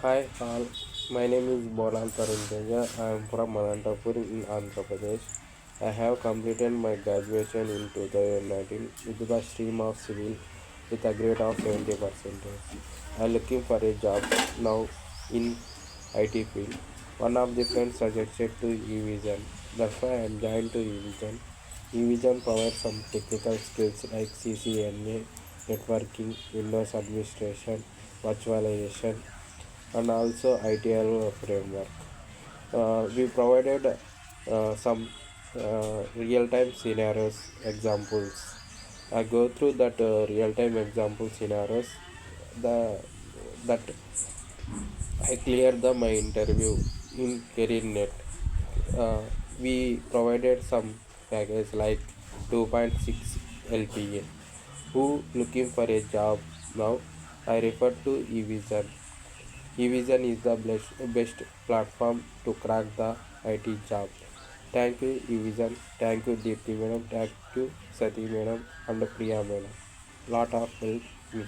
Hi all, my name is Bonala Tarun Teja. I am from Anantapur in Andhra Pradesh. I have completed my graduation in 2019 with the stream of civil with a grade of 70%. I am looking for a job now in IT field. One of the friends suggested to Evision. That's why I am joined to Evision. Evision provides some technical skills like CCNA, networking, Windows administration, virtualization, and also ITL framework. We provided some real-time scenarios examples. I go through that real-time example scenarios. The that I cleared my interview in Careernet. Uh, we provided some package like 2.6 LPA. Who looking for a job now? I refer to Evision. Evision is the best platform to crack the IT job. Thank you, Evision. Thank you, Deepti Madam. Thank you, Sati Madam and Priya Madam. Lot of help me.